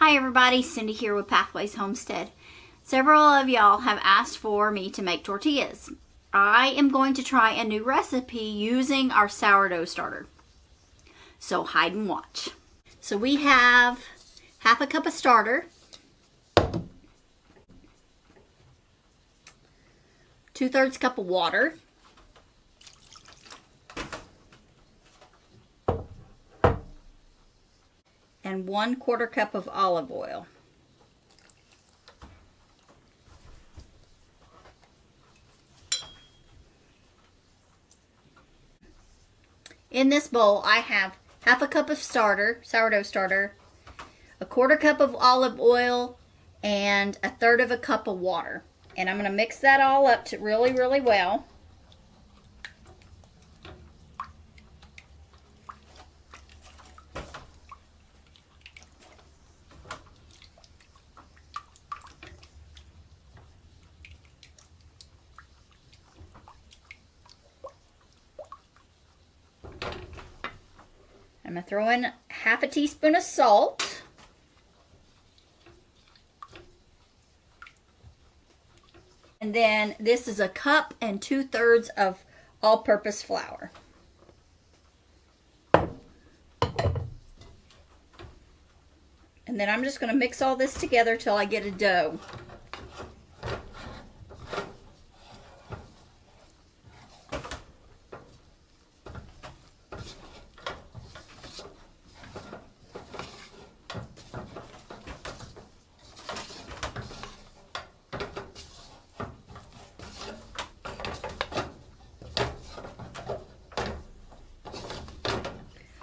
Hi everybody, Cindy here with Pathways Homestead. Several of y'all have asked for me to make tortillas. I am going to try a new recipe using our sourdough starter. So hide and watch. So we have half a cup of starter, 2/3 cup of water, and 1/4 cup of olive oil. In this bowl, I have half a cup of sourdough starter, 1/4 cup of olive oil, and 1/3 cup of water. And I'm going to mix that all up to really well. I'm going to throw in half a teaspoon of salt. And then this is 1 cup and 2/3 of all-purpose flour. And then I'm just going to mix all this together till I get a dough.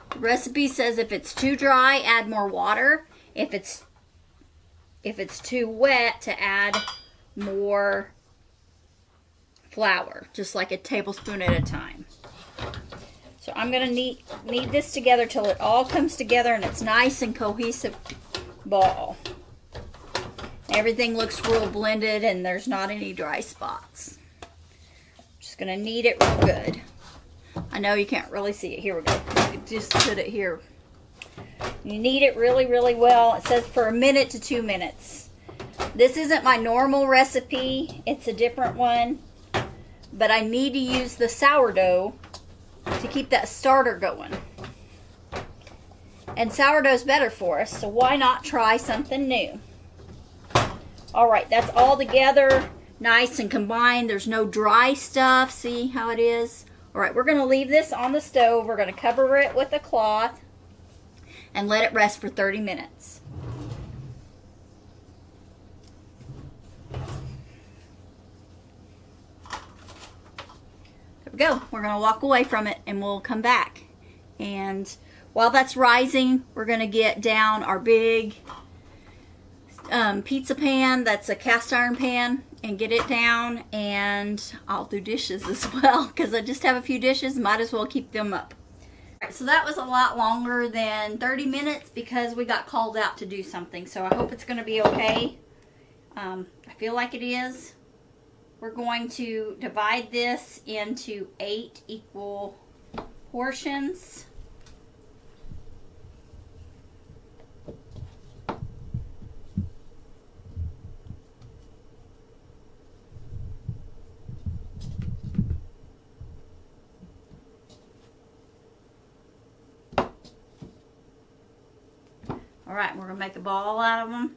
The recipe says if it's too dry, add more water. If it's too wet, to add more flour, just like a tablespoon at a time. So I'm going to knead this together till it all comes together and it's nice and cohesive ball. Everything looks real blended and there's not any dry spots. Just going to knead it real good. I know you can't really see it. Here we go. Just put it here. You knead it really well. It says for 1 to 2 minutes. This isn't my normal recipe. It's a different one. But I need to use the sourdough to keep that starter going. And sourdough's better for us, so why not try something new? Alright, that's all together, nice and combined. There's no dry stuff. See how it is? Alright, we're going to leave this on the stove. We're going to cover it with a cloth and let it rest for 30 minutes. There we go. We're going to walk away from it and we'll come back. And while that's rising, we're going to get down our big pizza pan. That's a cast iron pan. And get it down, and I'll do dishes as well because I just have a few dishes, might as well keep them up. Alright, so that was a lot longer than 30 minutes because we got called out to do something, so I hope it's going to be okay. I feel like it is. We're going to divide this into 8 equal portions. Alright, we're going to make a ball out of them.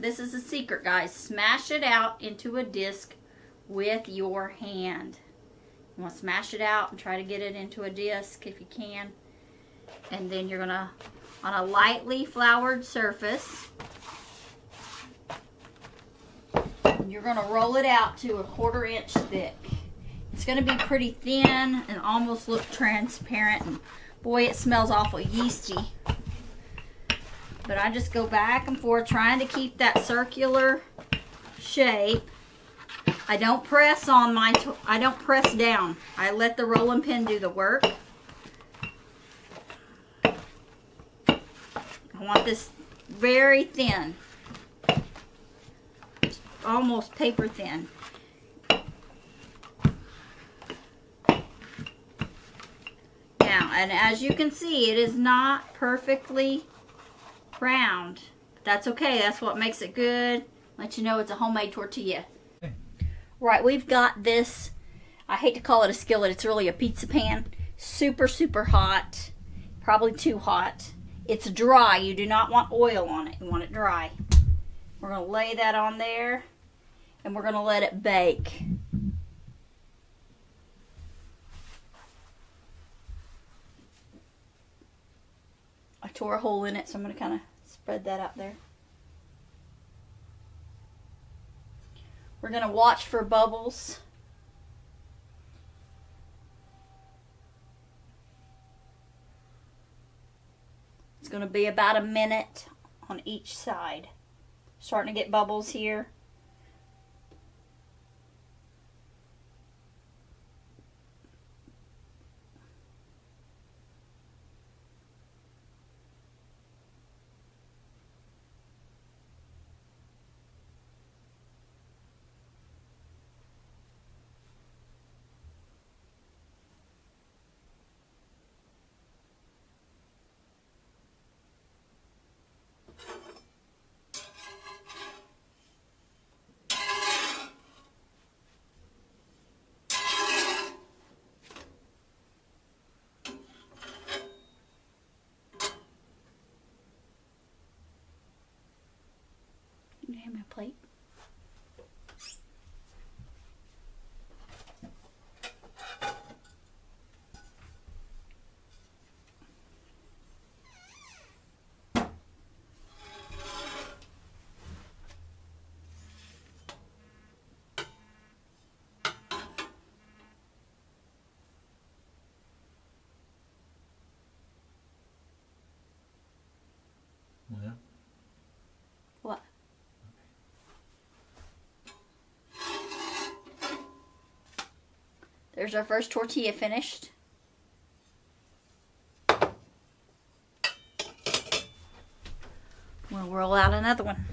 This is a secret, guys. Smash it out into a disc with your hand. You want to smash it out and try to get it into a disc if you can. And then you're going to, on a lightly floured surface, you're going to roll it out to 1/4 inch thick. It's going to be pretty thin and almost look transparent. And boy, it smells awful yeasty. But I just go back and forth trying to keep that circular shape. I don't press on I don't press down. I let the rolling pin do the work. I want this very thin. Almost paper thin. Now, and as you can see, it is not perfectly crowned. But that's okay. That's what makes it good. Let you know it's a homemade tortilla. Okay. Right, we've got this. I hate to call it a skillet. It's really a pizza pan. Super, super hot. Probably too hot. It's dry. You do not want oil on it. You want it dry. We're going to lay that on there. And we're going to let it bake. I tore a hole in it, so I'm going to kind of spread that out there. We're going to watch for bubbles. It's going to be about a minute on each side. Starting to get bubbles here. Can you hand me a plate? Yeah. What? There's our first tortilla finished. We'll roll out another one.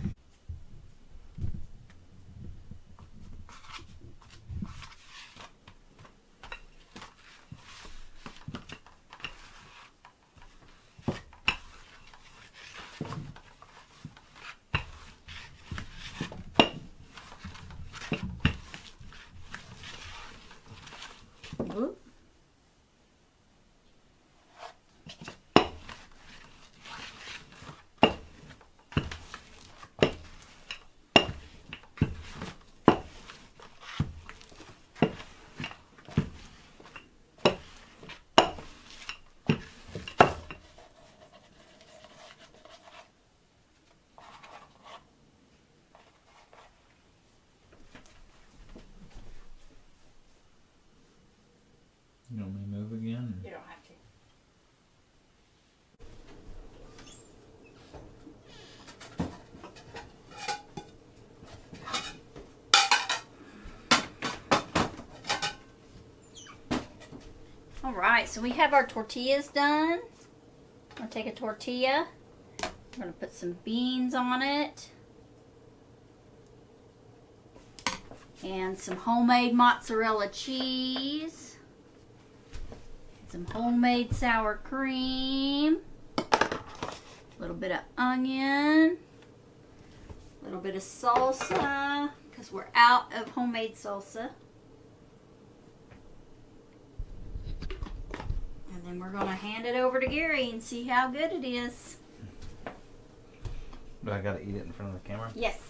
Ooh. You want me to move again? You don't have to. All right, so we have our tortillas done. I'm gonna take a tortilla. We're gonna put some beans on it. And some homemade mozzarella cheese. Some homemade sour cream. A little bit of onion. A little bit of salsa, because we're out of homemade salsa. And then we're going to hand it over to Gary and see how good it is. Do I gotta eat it in front of the camera? Yes.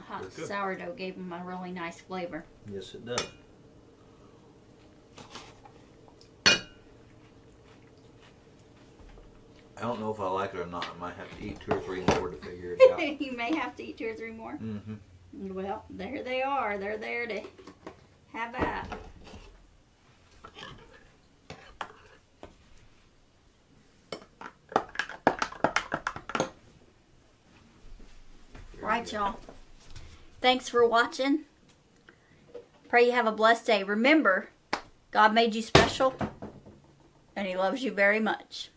Hot Good. sourdough gave them a really nice flavor. Yes, it does. I don't know if I like it or not. I might have to eat 2 or 3 more to figure it out. You may have to eat 2 or 3 more. Mm-hmm. Well, there they are. They're there to have that. Right, y'all. Thanks for watching. Pray you have a blessed day. Remember, God made you special, and He loves you very much.